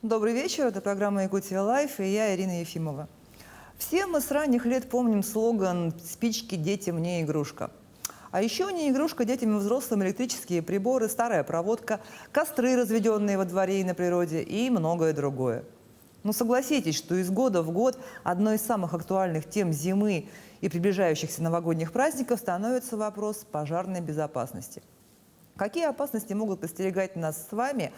Добрый вечер, это программа «Якутия Лайф» и я, Ирина Ефимова. Все мы с ранних лет помним слоган «Спички детям не игрушка». А еще не игрушка детям и взрослым электрические приборы, старая проводка, костры, разведенные во дворе и на природе, и многое другое. Но согласитесь, что из года в год одной из самых актуальных тем зимы и приближающихся новогодних праздников становится вопрос пожарной безопасности. Какие опасности могут подстерегать нас с вами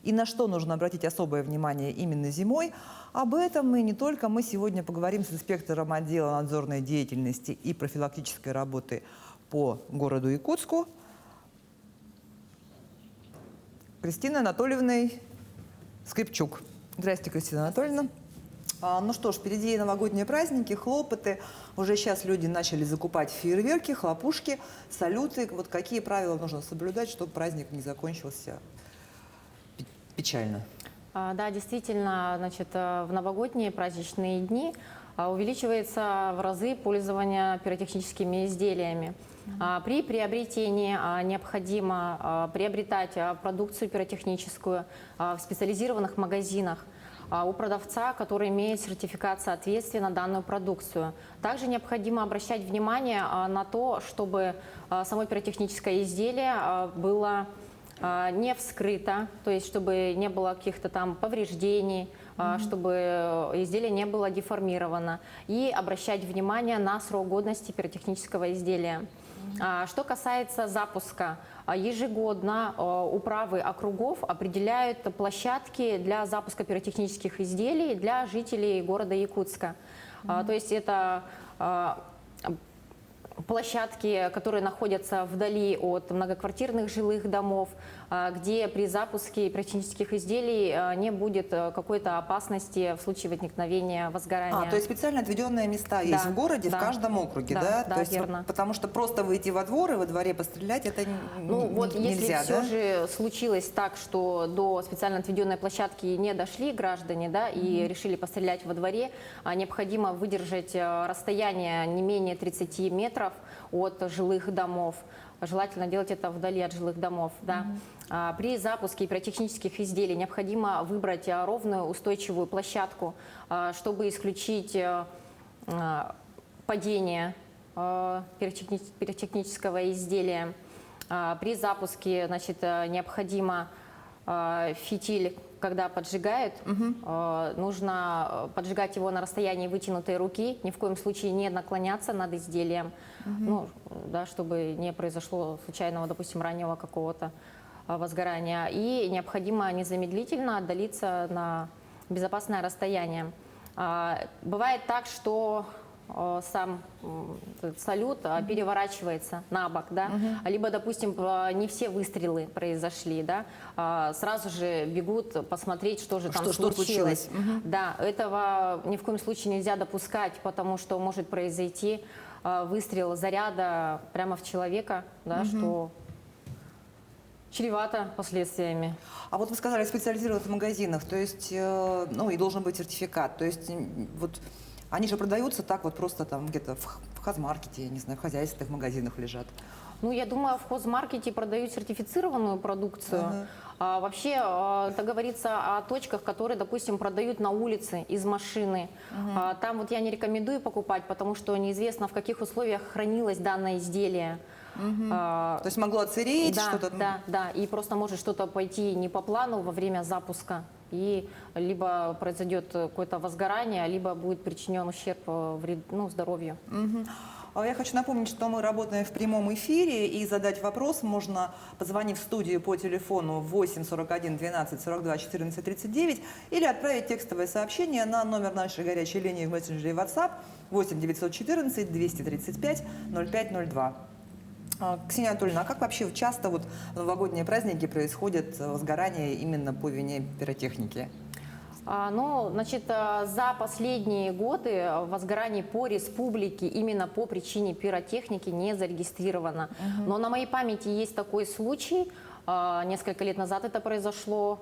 и на что нужно обратить особое внимание именно зимой? Об этом и не только мы сегодня поговорим с инспектором отдела надзорной деятельности и профилактической работы по городу Якутску Кристиной Анатольевной Скрипчук. Здрасте, Кристина Анатольевна. Ну что ж, впереди новогодние праздники, хлопоты. Уже сейчас люди начали закупать фейерверки, хлопушки, салюты. Вот какие правила нужно соблюдать, чтобы праздник не закончился печально? Да, действительно, значит, в новогодние праздничные дни увеличивается в разы пользование пиротехническими изделиями. При приобретении необходимо приобретать продукцию пиротехническую в специализированных магазинах у продавца, который имеет сертификат соответствия на данную продукцию. Также необходимо обращать внимание на то, чтобы само пиротехническое изделие было не вскрыто, то есть чтобы не было каких-то там повреждений, чтобы изделие не было деформировано, и обращать внимание на срок годности пиротехнического изделия. Что касается запуска, ежегодно управы округов определяют площадки для запуска пиротехнических изделий для жителей города Якутска. То есть это площадки, которые находятся вдали от многоквартирных жилых домов, где при запуске пиротехнических изделий не будет какой-то опасности в случае возникновения возгорания. То есть специально отведенные места есть в городе, в каждом округе, да? Да, То есть, верно. Потому что просто выйти во двор и во дворе пострелять, это нельзя, если все же случилось так, что до специально отведенной площадки не дошли граждане, да, и решили пострелять во дворе, необходимо выдержать расстояние не менее 30 метров от жилых домов. Желательно делать это вдали от жилых домов. Да. При запуске пиротехнических изделий необходимо выбрать ровную устойчивую площадку, чтобы исключить падение пиротехнического изделия. При запуске, значит, необходимо фитиль, когда поджигают, нужно поджигать его на расстоянии вытянутой руки, ни в коем случае не наклоняться над изделием, ну, да, чтобы не произошло случайного, допустим, раннего какого-то возгорания. И необходимо незамедлительно отдалиться на безопасное расстояние. Бывает так, что сам салют переворачивается на бок, да, либо, допустим, не все выстрелы произошли, да, сразу же бегут посмотреть, что же там случилось. Да, этого ни в коем случае нельзя допускать, потому что может произойти выстрел заряда прямо в человека, да, что чревато последствиями. А вот вы сказали, в специализированных магазинах, то есть, ну, и должен быть сертификат, то есть, вот, они же продаются так вот просто там где-то в хозмаркете, я не знаю, в хозяйственных магазинах лежат. Ну, я думаю, в хозмаркете продают сертифицированную продукцию. Вообще, это говорится о точках, которые, допустим, продают на улице из машины. Там вот я не рекомендую покупать, потому что неизвестно, в каких условиях хранилось данное изделие. То есть могло отсыреть, да, что-то? Да, и просто может что-то пойти не по плану во время запуска. И либо произойдет какое-то возгорание, либо будет причинен ущерб здоровью. Я хочу напомнить, что мы работаем в прямом эфире, и задать вопрос можно, позвонив в студию по телефону 8 41 12 42 14 39 или отправить текстовое сообщение на номер нашей горячей линии в мессенджере WhatsApp 8 914 235 0502. Ксения Анатольевна, а как вообще часто вот в новогодние праздники происходят возгорания именно по вине пиротехники? Ну, значит, за последние годы возгораний по республике именно по причине пиротехники не зарегистрировано. Но на моей памяти есть такой случай, несколько лет назад это произошло,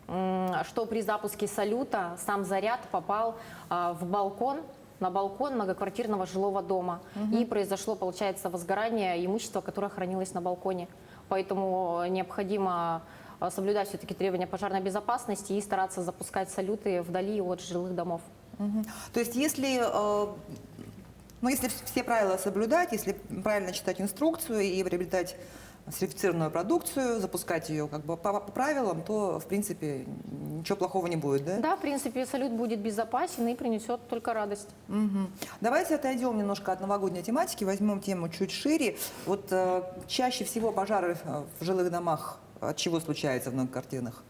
что при запуске салюта сам заряд попал в балкон, на балкон многоквартирного жилого дома. И произошло, получается, возгорание имущества, которое хранилось на балконе. Поэтому необходимо соблюдать все-таки требования пожарной безопасности и стараться запускать салюты вдали от жилых домов. То есть если, ну, если все правила соблюдать, если правильно читать инструкцию и приобретать сертифицированную продукцию, запускать ее как бы по правилам, то, в принципе, ничего плохого не будет, да? Да, в принципе, салют будет безопасен и принесет только радость. Давайте отойдем немножко от новогодней тематики, возьмем тему чуть шире. Вот чаще всего пожары в жилых домах от чего случаются в многоквартирных?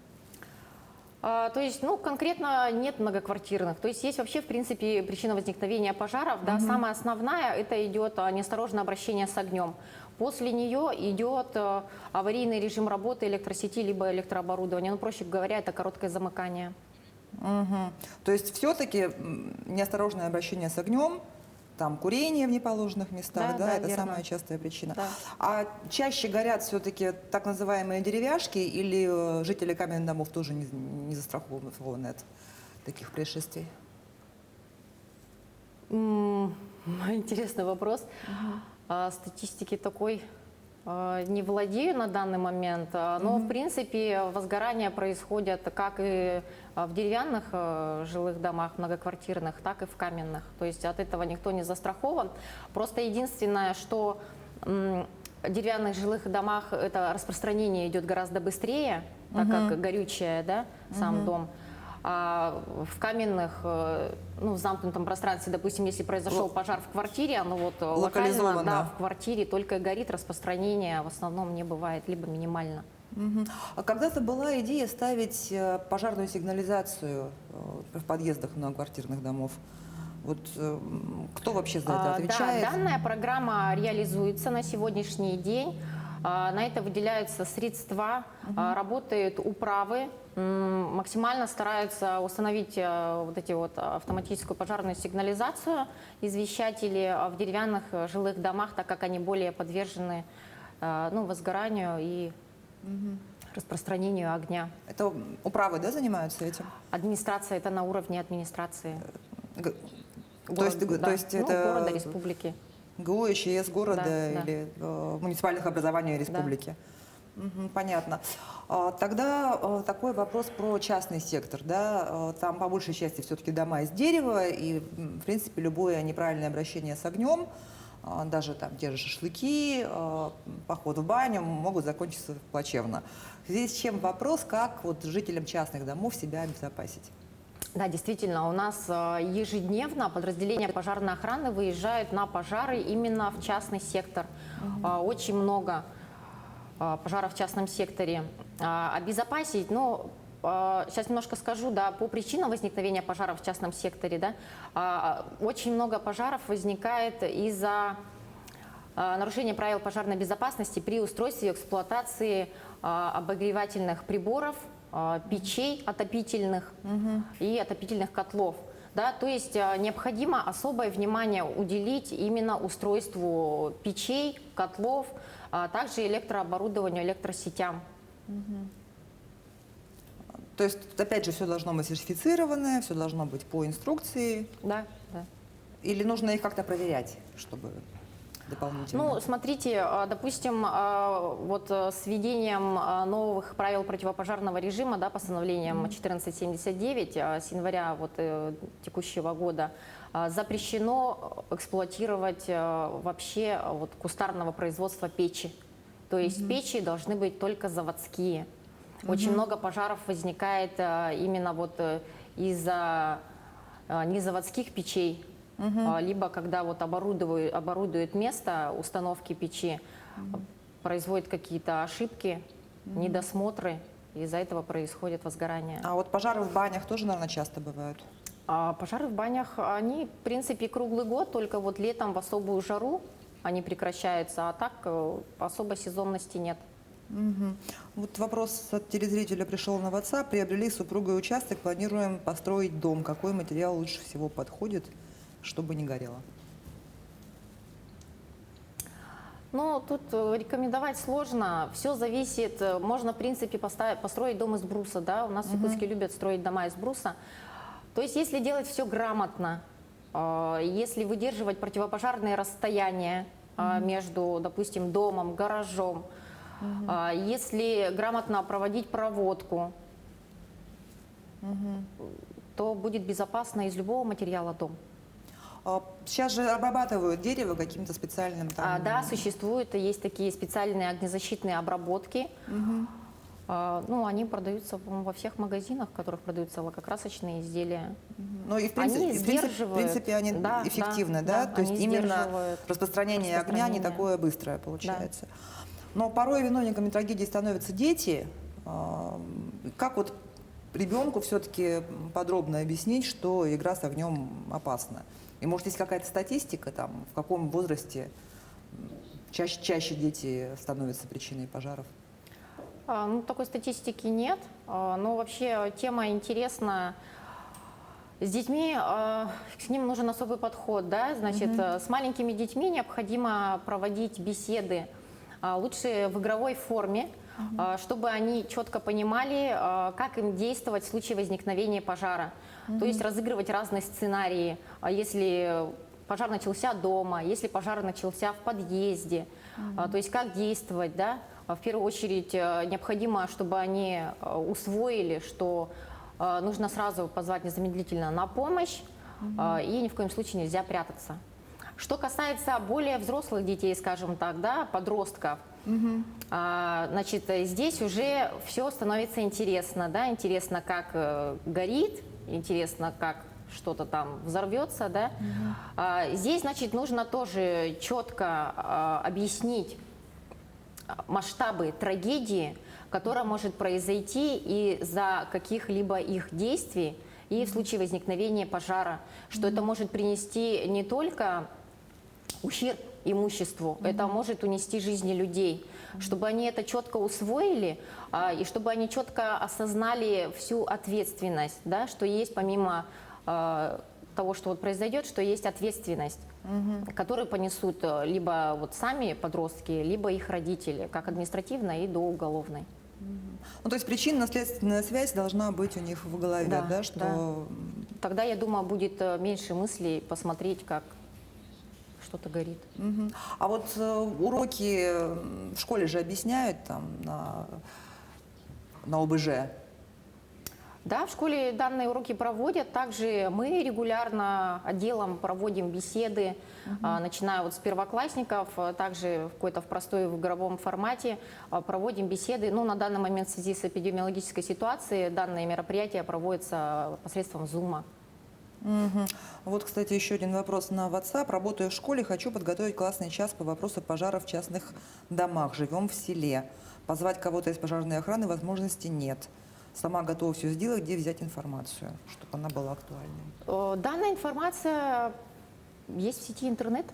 То есть, ну, конкретно нет многоквартирных. То есть есть вообще, в принципе, причина возникновения пожаров. Да, самая основная – это идет неосторожное обращение с огнем. После нее идет аварийный режим работы электросети либо электрооборудования. Ну, проще говоря, это короткое замыкание. То есть все-таки неосторожное обращение с огнем, там курение в неположенных местах, Да, да, да, это верно. самая частая причина. Да. А чаще горят все-таки так называемые деревяшки или жители каменных домов тоже не застрахованы от таких происшествий? Интересный вопрос. Статистики такой не владею на данный момент, но в принципе возгорания происходят как и в деревянных жилых домах многоквартирных, так и в каменных. То есть от этого никто не застрахован. Просто единственное, что в деревянных жилых домах это распространение идет гораздо быстрее, так как горючее, да, сам дом. А в каменных, ну, в замкнутом пространстве, допустим, если произошел пожар в квартире, оно вот локально, Локализованно. да, в квартире только и горит, распространение в основном не бывает, либо минимально. А когда-то была идея ставить пожарную сигнализацию в подъездах многоквартирных домов. Вот кто вообще за это отвечает? Да, данная программа реализуется на сегодняшний день. На это выделяются средства, работают управы, максимально стараются установить вот эти вот автоматическую пожарную сигнализацию извещатели в деревянных жилых домах, так как они более подвержены, ну, возгоранию и распространению огня. Это управы, да, занимаются этим? Администрация – это на уровне администрации То есть, города, то есть ну, это города, республики. ГУ и ЧС города Да. или муниципальных образований республики. Понятно. Тогда такой вопрос про частный сектор. Да? Там по большей части все-таки дома из дерева, и, в принципе, любое неправильное обращение с огнем, даже там те же шашлыки, поход в баню могут закончиться плачевно. В связи с чем вопрос, как вот жителям частных домов себя обезопасить? Да, действительно, у нас ежедневно подразделения пожарной охраны выезжают на пожары именно в частный сектор. Очень много пожаров в частном секторе. Обезопасить, ну, сейчас немножко скажу, да, по причинам возникновения пожаров в частном секторе, да, очень много пожаров возникает из-за нарушения правил пожарной безопасности при устройстве и эксплуатации обогревательных приборов, печей отопительных и отопительных котлов. Да, то есть необходимо особое внимание уделить именно устройству печей, котлов, а также электрооборудованию, электросетям. То есть, опять же, все должно быть сертифицированное, все должно быть по инструкции. Да, да. Или нужно их как-то проверять, чтобы дополнительно? Ну, смотрите, допустим, вот с введением новых правил противопожарного режима, да, постановлением 1479 с января вот, текущего года, запрещено эксплуатировать вообще вот кустарного производства печи. То есть печи должны быть только заводские. Очень много пожаров возникает именно вот из-за незаводских печей. Либо когда вот оборудуют место установки печи, производят какие-то ошибки, недосмотры, и из-за этого происходит возгорание. А вот пожары в банях тоже, наверное, часто бывают? Пожары в банях, они, в принципе, круглый год, только вот летом в особую жару они прекращаются, а так особой сезонности нет. Вот вопрос от телезрителя пришел на WhatsApp. Приобрели с супругой участок, планируем построить дом. Какой материал лучше всего подходит, чтобы не горело? Ну, тут рекомендовать сложно. Все зависит. Можно, в принципе, построить дом из бруса. Да? У нас в Якутске любят строить дома из бруса. То есть, если делать все грамотно, если выдерживать противопожарные расстояния между, допустим, домом, гаражом, Если грамотно проводить проводку, то будет безопасно из любого материала дом. Сейчас же обрабатывают дерево каким-то специальным там... Да, существуют, есть такие специальные огнезащитные обработки. Ну, они продаются, по-моему, во всех магазинах, в которых продаются лакокрасочные изделия. Ну и в Они принципе, сдерживают. они Да, эффективны, да, да? да, То есть они именно сдерживают распространение огня не распространение. такое быстрое получается. Но порой виновниками трагедии становятся дети. Как вот ребенку все-таки подробно объяснить, что игра с огнем опасна? И может есть какая-то статистика, там, в каком возрасте чаще дети становятся причиной пожаров? Ну, такой статистики нет, но вообще тема интересна. С детьми, к ним нужен особый подход, да, значит, с маленькими детьми необходимо проводить беседы, лучше в игровой форме, чтобы они четко понимали, как им действовать в случае возникновения пожара. То есть разыгрывать разные сценарии, если пожар начался дома, если пожар начался в подъезде, то есть как действовать, да. В первую очередь необходимо, чтобы они усвоили, что нужно сразу позвать незамедлительно на помощь, и ни в коем случае нельзя прятаться. Что касается более взрослых детей, скажем так, да, подростков, значит, здесь уже все становится интересно, да, интересно, как горит, интересно, как что-то там взорвется, да. Здесь, значит, нужно тоже четко объяснить масштабы трагедии, которая может произойти из-за каких-либо их действий и в случае возникновения пожара, что это может принести не только ущерб имуществу, это может унести жизни людей, чтобы они это четко усвоили и чтобы они четко осознали всю ответственность, да, что есть помимо того, что вот произойдет, что есть ответственность, которую понесут либо вот сами подростки, либо их родители, как административной и до уголовной. Ну, то есть причинно-следственная связь должна быть у них в голове, да, что... Да. Тогда, я думаю, будет меньше мыслей посмотреть, как что-то горит. А вот уроки в школе же объясняют там на ОБЖ. Да, в школе данные уроки проводят. Также мы регулярно отделом проводим беседы, начиная вот с первоклассников, также в какой-то в простой в игровом формате проводим беседы. Ну, на данный момент в связи с эпидемиологической ситуацией данные мероприятия проводятся посредством Zoom. Вот, кстати, еще один вопрос на WhatsApp. Работаю в школе, хочу подготовить классный час по вопросу пожаров в частных домах. Живем в селе. Позвать кого-то из пожарной охраны возможности нет. Сама готова все сделать, где взять информацию, чтобы она была актуальной. Данная информация есть в сети интернет.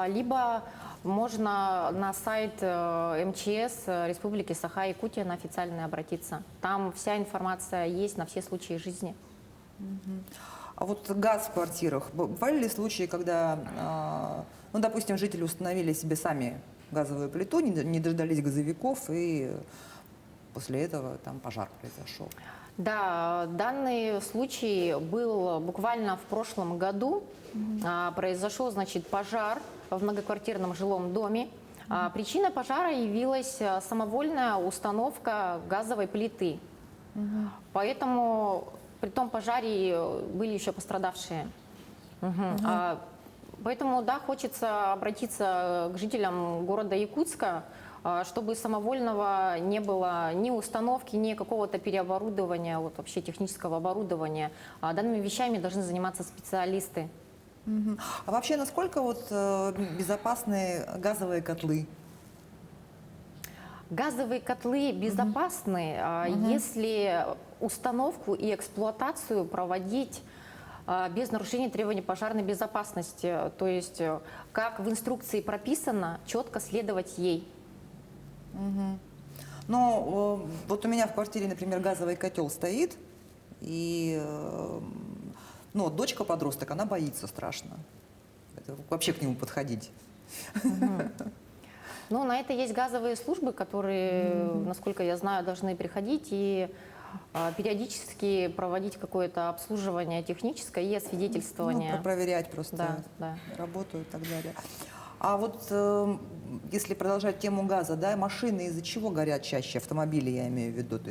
Либо можно на сайт МЧС Республики Саха-Якутия на официальный обратиться. Там вся информация есть на все случаи жизни. А вот газ в квартирах. Бывали ли случаи, когда, ну, допустим, жители установили себе сами газовую плиту, не дождались газовиков, и после этого там пожар произошел? Да, данный случай был буквально в прошлом году. Произошел, значит, пожар в многоквартирном жилом доме. Причиной пожара явилась самовольная установка газовой плиты. Поэтому при том пожаре были еще пострадавшие. Поэтому, да, хочется обратиться к жителям города Якутска, чтобы самовольного не было ни установки, ни какого-то переоборудования, вот вообще технического оборудования. Данными вещами должны заниматься специалисты. А вообще, насколько вот безопасны газовые котлы? Газовые котлы безопасны, если установку и эксплуатацию проводить без нарушения требований пожарной безопасности. То есть, как в инструкции прописано, четко следовать ей. Ну, вот у меня в квартире, например, газовый котел стоит, и ну, дочка подросток, она боится страшно вообще к нему подходить. Ну, на это есть газовые службы, которые, насколько я знаю, должны приходить и периодически проводить какое-то обслуживание техническое и освидетельствование. Ну, проверять просто да. работу и так далее. А вот если продолжать тему газа, да, машины из-за чего горят чаще, автомобили я имею в виду? То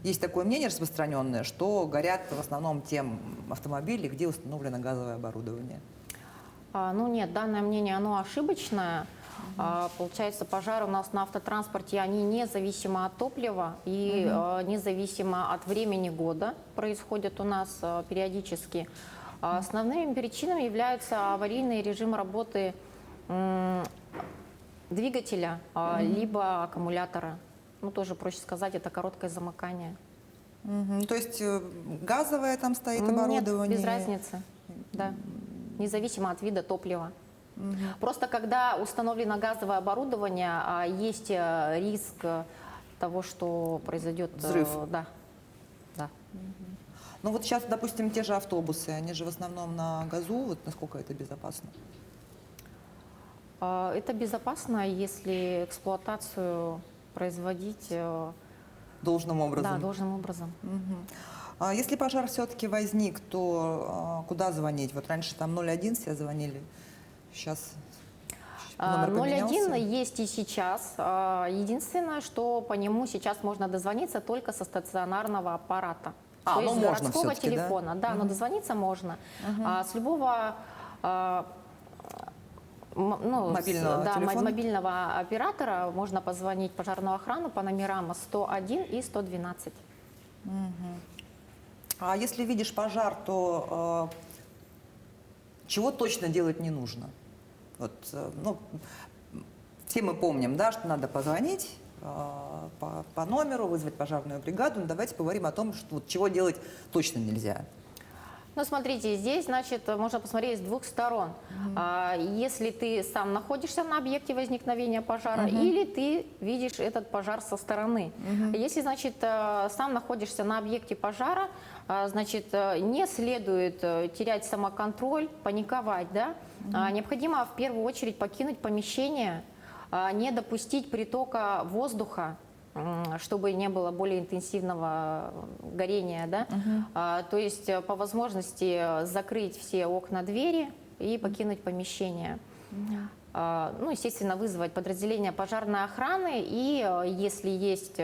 есть такое мнение распространенное, что горят в основном тем автомобили, где установлено газовое оборудование. Ну нет, данное мнение, оно ошибочное. Получается, пожары у нас на автотранспорте, они независимо от топлива и независимо от времени года происходят у нас периодически. Основными причинами являются аварийный режим работы двигателя, либо аккумулятора. Ну, тоже проще сказать, это короткое замыкание. То есть газовое там стоит оборудование? Нет, без разницы, да. Независимо от вида топлива. Просто когда установлено газовое оборудование, есть риск того, что произойдет взрыв. Да. Да. Ну вот сейчас, допустим, те же автобусы, они же в основном на газу, вот насколько это безопасно? Это безопасно, если эксплуатацию производить Должным образом? Да, должным образом. А если пожар все-таки возник, то куда звонить? Вот раньше там 01 все звонили, сейчас номер поменялся? 01 есть и сейчас. Единственное, что по нему сейчас можно дозвониться только со стационарного аппарата. То есть можно городского все-таки, телефона. Да, но дозвониться можно. С любого мобильного оператора можно позвонить в пожарную охрану по номерам 101 и 112. А если видишь пожар, то чего точно делать не нужно? Вот, все мы помним, да, что надо позвонить по номеру, вызвать пожарную бригаду. Но давайте поговорим о том, что, вот, чего делать точно нельзя. Ну, смотрите, здесь, значит, можно посмотреть с двух сторон. Если ты сам находишься на объекте возникновения пожара, или ты видишь этот пожар со стороны. Если, значит, сам находишься на объекте пожара, значит, не следует терять самоконтроль, паниковать, да? Необходимо в первую очередь покинуть помещение, не допустить притока воздуха, чтобы не было более интенсивного горения, да? То есть по возможности закрыть все окна, двери и покинуть помещение. Ну, естественно, вызвать подразделение пожарной охраны, и если есть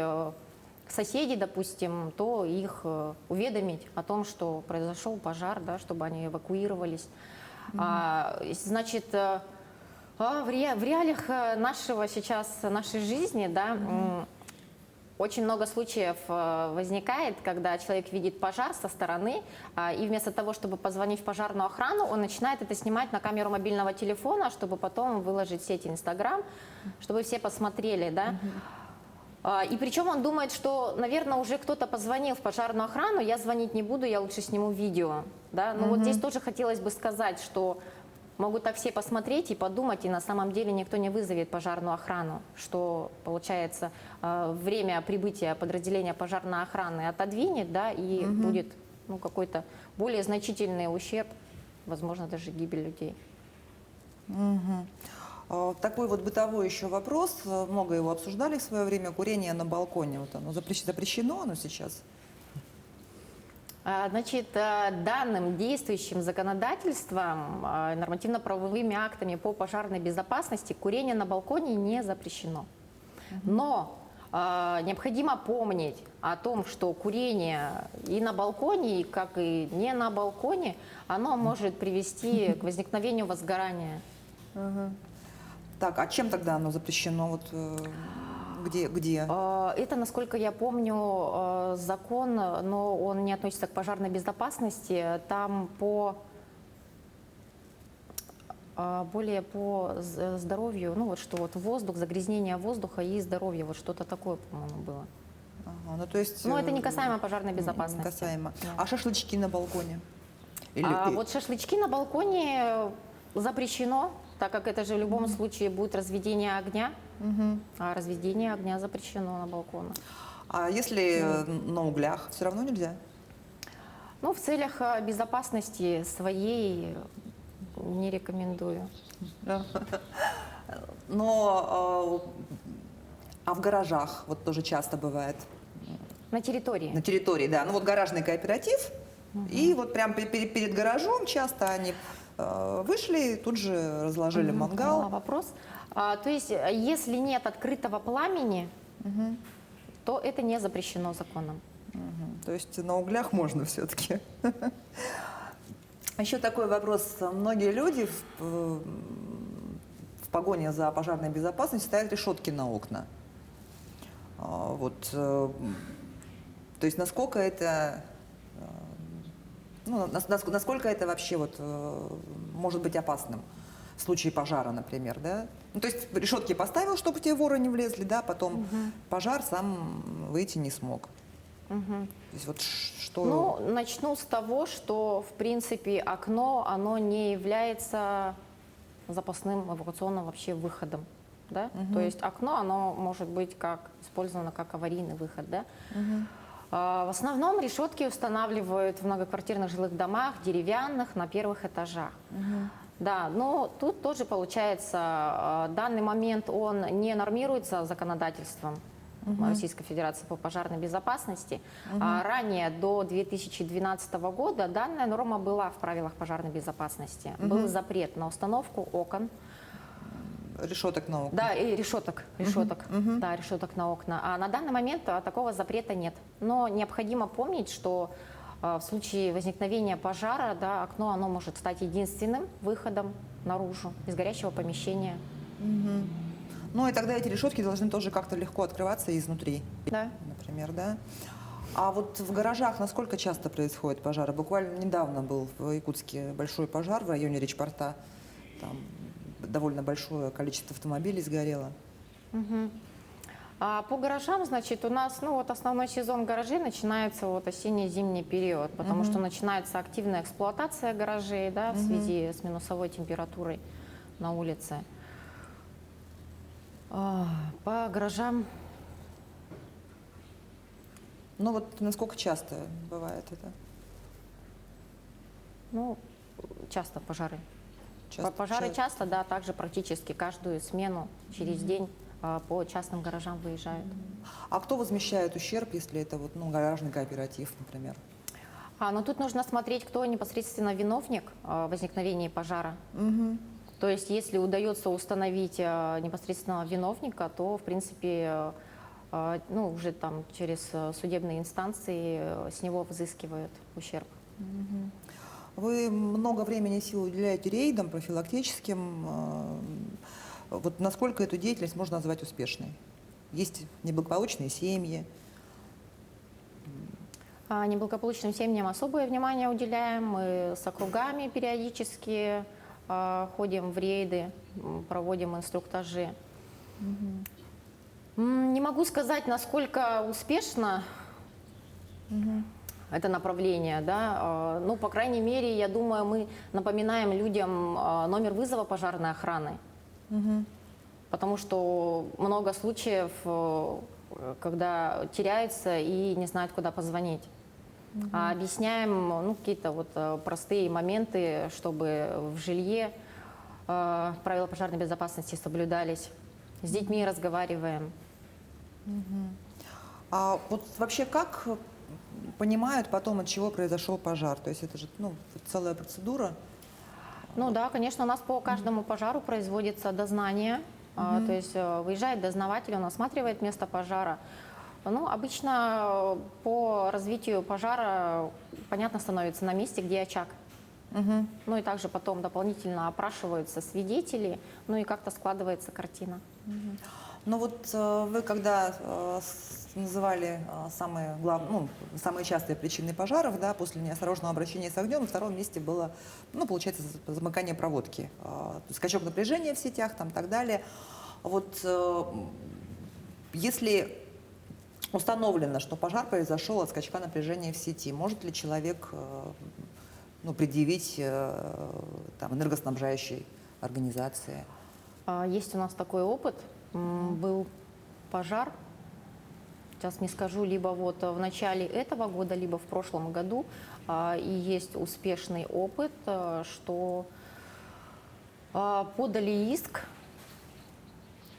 соседи, допустим, то их уведомить о том, что произошел пожар, да, чтобы они эвакуировались. Значит, в реалиях нашей жизни, да, очень много случаев возникает, когда человек видит пожар со стороны, и вместо того, чтобы позвонить в пожарную охрану, он начинает это снимать на камеру мобильного телефона, чтобы потом выложить в сеть Инстаграм, чтобы все посмотрели, да. И причем он думает, что, наверное, уже кто-то позвонил в пожарную охрану, я звонить не буду, я лучше сниму видео, да. Но вот здесь тоже хотелось бы сказать, что могут так все посмотреть и подумать, и на самом деле никто не вызовет пожарную охрану, что, получается, время прибытия подразделения пожарной охраны отодвинет, да, и будет, ну, какой-то более значительный ущерб, возможно, даже гибель людей. Такой вот бытовой еще вопрос, много его обсуждали в свое время, курение на балконе, вот оно запрещено, оно сейчас? Значит, данным действующим законодательством, нормативно-правовыми актами по пожарной безопасности курение на балконе не запрещено. Но необходимо помнить о том, что курение и на балконе, как и не на балконе, оно может привести к возникновению возгорания. Так, а чем тогда оно запрещено? Вот, где? Это, насколько я помню, закон, но он не относится к пожарной безопасности. Там более по здоровью, ну вот что вот воздух, загрязнение воздуха и здоровье, вот что-то такое, по-моему, было. Ну, то есть, но это не касаемо пожарной безопасности. Не касаемо. Нет. А шашлычки на балконе? Вот шашлычки на балконе запрещено, так как это же в любом случае будет разведение огня, а разведение огня запрещено на балконах. А если на углях, все равно нельзя? Ну, в целях безопасности своей не рекомендую. Но в гаражах вот тоже часто бывает? На территории? На территории, да. Ну вот гаражный кооператив, и вот прям перед гаражом часто они Вышли, тут же разложили Поняла мангал. вопрос. То есть, если нет открытого пламени, то это не запрещено законом. То есть на углях можно все-таки. Еще такой вопрос. Многие люди в погоне за пожарной безопасностью ставят решетки на окна. То есть насколько это, насколько это вообще может быть опасным в случае пожара, например, да? Ну, то есть решетки поставил, чтобы те воры не влезли, да, потом пожар сам выйти не смог. То есть что... Ну, начну с того, что, в принципе, окно, оно не является запасным эвакуационным вообще выходом. Да? То есть окно, оно может быть использовано как аварийный выход. Да? В основном решетки устанавливают в многоквартирных жилых домах, деревянных, на первых этажах. Да, но тут тоже получается, данный момент он не нормируется законодательством Российской Федерации по пожарной безопасности. Ранее, до 2012 года, данная норма была в правилах пожарной безопасности. Был запрет на установку окон. Решеток на окна. Да, и решеток. Да, решеток на окна. А на данный момент такого запрета нет. Но необходимо помнить, что в случае возникновения пожара, да, окно оно может стать единственным выходом наружу из горящего помещения. Ну и тогда эти решетки должны тоже как-то легко открываться изнутри, Да. например, да? А вот в гаражах насколько часто происходят пожары? Буквально недавно был в Якутске большой пожар в районе Речпорта. Там довольно большое количество автомобилей сгорело. А по гаражам, значит, у нас, основной сезон гаражей начинается осенне-зимний период, потому что начинается активная эксплуатация гаражей, да, в связи с минусовой температурой на улице. По гаражам, Ну вот насколько часто бывает это? часто пожары. Пожары часто, да, также практически каждую смену через день по частным гаражам выезжают. А кто возмещает ущерб, если это гаражный кооператив, например? Но тут нужно смотреть, кто непосредственно виновник возникновения пожара. То есть, если удается установить непосредственного виновника, то, в принципе, уже там через судебные инстанции с него взыскивают ущерб. Вы много времени и сил уделяете рейдам профилактическим. Вот насколько эту деятельность можно назвать успешной? Есть неблагополучные семьи. Неблагополучным семьям особое внимание уделяем. Мы с округами периодически ходим в рейды, проводим инструктажи. Не могу сказать, насколько успешно это направление, да. По крайней мере, я думаю, мы напоминаем людям номер вызова пожарной охраны. Потому что много случаев, когда теряются и не знают, куда позвонить. А объясняем какие-то простые моменты, чтобы в жилье правила пожарной безопасности соблюдались. С детьми разговариваем. А вот вообще как понимают потом, от чего произошел пожар? То есть это же целая процедура. Да, конечно, у нас по каждому пожару производится дознание. То есть выезжает дознаватель, он осматривает место пожара. Обычно по развитию пожара понятно становится на месте, где очаг. И также потом дополнительно опрашиваются свидетели, и как-то складывается картина. Вы когда называли самые частые причины пожаров, да, после неосторожного обращения с огнем, на втором месте было, получается, замыкание проводки, скачок напряжения в сетях, там, так далее. Если установлено, что пожар произошел от скачка напряжения в сети, может ли человек предъявить энергоснабжающей организации? Есть у нас такой опыт. Был пожар, сейчас не скажу, либо в начале этого года, либо в прошлом году. И есть успешный опыт, что подали иск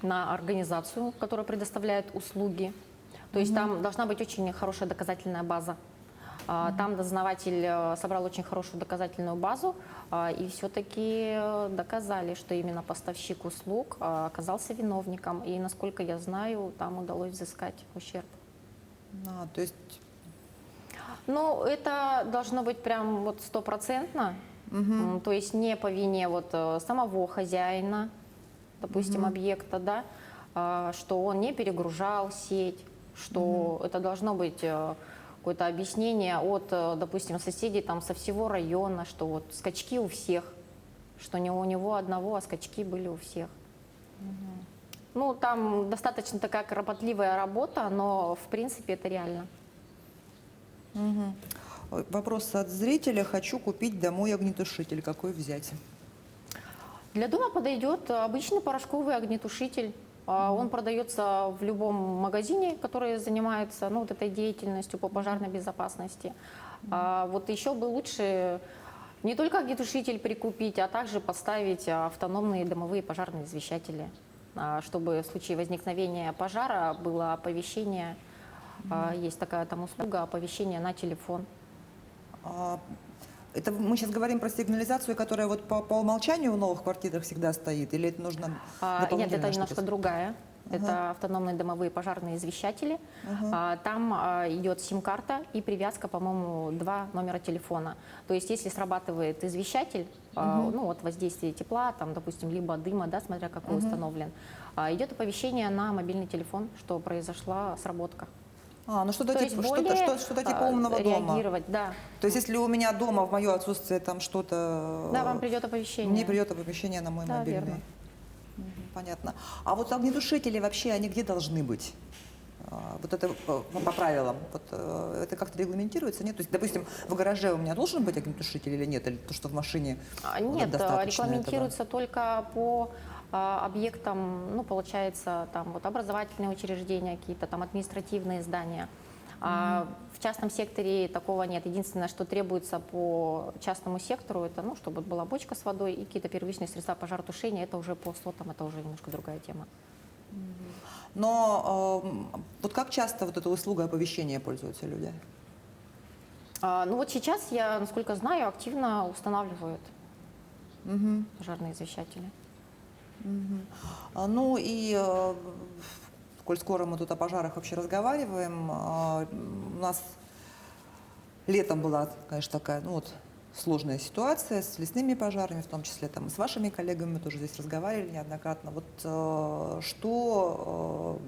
на организацию, которая предоставляет услуги. То есть там должна быть очень хорошая доказательная база. Там дознаватель собрал очень хорошую доказательную базу, и все-таки доказали, что именно поставщик услуг оказался виновником. И, насколько я знаю, там удалось взыскать ущерб. То есть, Ну, это должно быть прям вот стопроцентно, то есть не по вине вот самого хозяина, допустим, объекта, да, что он не перегружал сеть, что это должно быть какое-то объяснение от, допустим, соседей там со всего района, что вот скачки у всех, что не у него одного, а скачки были у всех. Ну, там достаточно такая кропотливая работа, но в принципе это реально. вопрос от зрителя. Хочу купить домой огнетушитель. Какой взять? Для дома подойдет обычный порошковый огнетушитель. Он продается в любом магазине, который занимается вот этой деятельностью по пожарной безопасности. Вот еще бы лучше не только огнетушитель прикупить, а также поставить автономные дымовые пожарные извещатели, чтобы в случае возникновения пожара было оповещение, есть такая там услуга оповещения на телефон. Это мы сейчас говорим про сигнализацию, которая вот по умолчанию в новых квартирах всегда стоит, или это нужно Нет, дополнительно это немножко что-то? другая. Это автономные дымовые пожарные извещатели. Там идет сим-карта и привязка, по-моему, 2 номера телефона. То есть если срабатывает извещатель, ну, от воздействия тепла, там, допустим, либо дыма, да, смотря какой установлен, идет оповещение на мобильный телефон, что произошла сработка. Ну что-то То есть типа, более что-то типа умного дома. реагировать, да. То есть если у меня дома в мое отсутствие там что-то... Да, вам придет оповещение. Мне придет оповещение на мой Да, мобильный. верно. Понятно. А вот огнетушители вообще, они где должны быть? Вот это по правилам, вот, это как-то регламентируется, нет? То есть, допустим, в гараже у меня должен быть огнетушитель или нет? Или то, что в машине Нет, достаточно регламентируется только по объектам, ну, получается, там вот образовательные учреждения какие-то, там административные здания. В частном секторе такого нет. Единственное, что требуется по частному сектору, это, ну, чтобы была бочка с водой и какие-то первичные средства пожаротушения. Это уже по СОТам, это уже немножко другая тема. Но вот как часто вот эта услуга оповещения пользуются люди? Ну вот сейчас, я, насколько знаю, активно устанавливают пожарные извещатели. Ну и, коль скоро мы тут о пожарах вообще разговариваем, у нас летом была, конечно, такая, ну вот, сложная ситуация с лесными пожарами, в том числе там и с вашими коллегами, мы тоже здесь разговаривали неоднократно. Вот что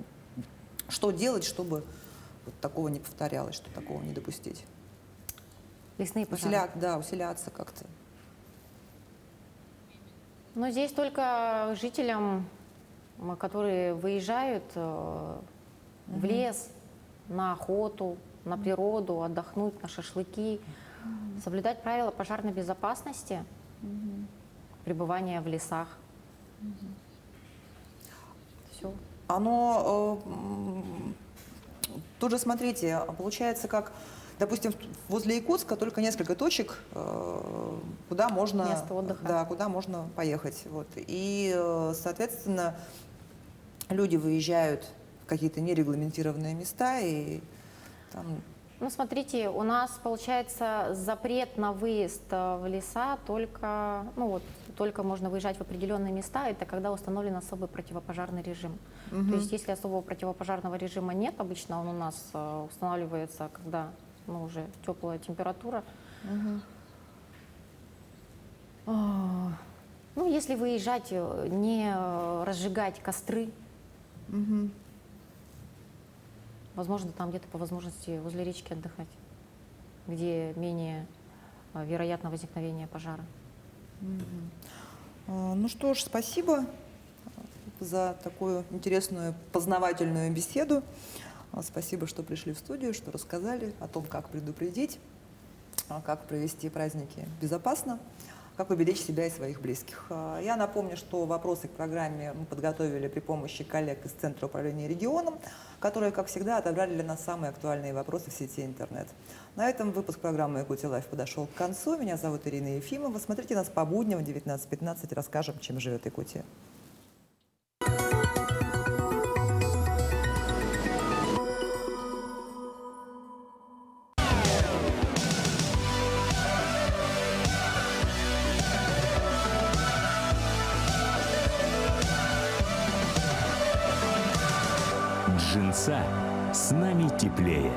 делать, чтобы вот такого не повторялось, что такого не допустить? Лесные пожары. Усиляться как-то. Но здесь только жителям, которые выезжают в лес, на охоту, на природу, отдохнуть, на шашлыки, соблюдать правила пожарной безопасности, пребывания в лесах. Все. Тоже смотрите, получается, как, допустим, возле Якутска только несколько точек, куда можно, Место отдыха. Да, куда можно поехать. Вот. И, соответственно, люди выезжают в какие-то нерегламентированные места и там... Ну, смотрите, у нас получается запрет на выезд в леса только, ну вот, только можно выезжать в определенные места, это когда установлен особый противопожарный режим. То есть, если особого противопожарного режима нет, обычно он у нас устанавливается, когда уже теплая температура. Ну, если выезжать, не разжигать костры, возможно, там где-то по возможности возле речки отдыхать, где менее вероятно возникновение пожара. Ну что ж, спасибо за такую интересную познавательную беседу. Спасибо, что пришли в студию, что рассказали о том, как предупредить, как провести праздники безопасно, как уберечь себя и своих близких. Я напомню, что вопросы к программе мы подготовили при помощи коллег из Центра управления регионом, которые, как всегда, отобрали для нас самые актуальные вопросы в сети интернет. На этом выпуск программы «Якутия Лайф» подошел к концу. Меня зовут Ирина Ефимова. Смотрите нас по будням в 19:15. Расскажем, чем живет Якутия. Джинса с нами теплее.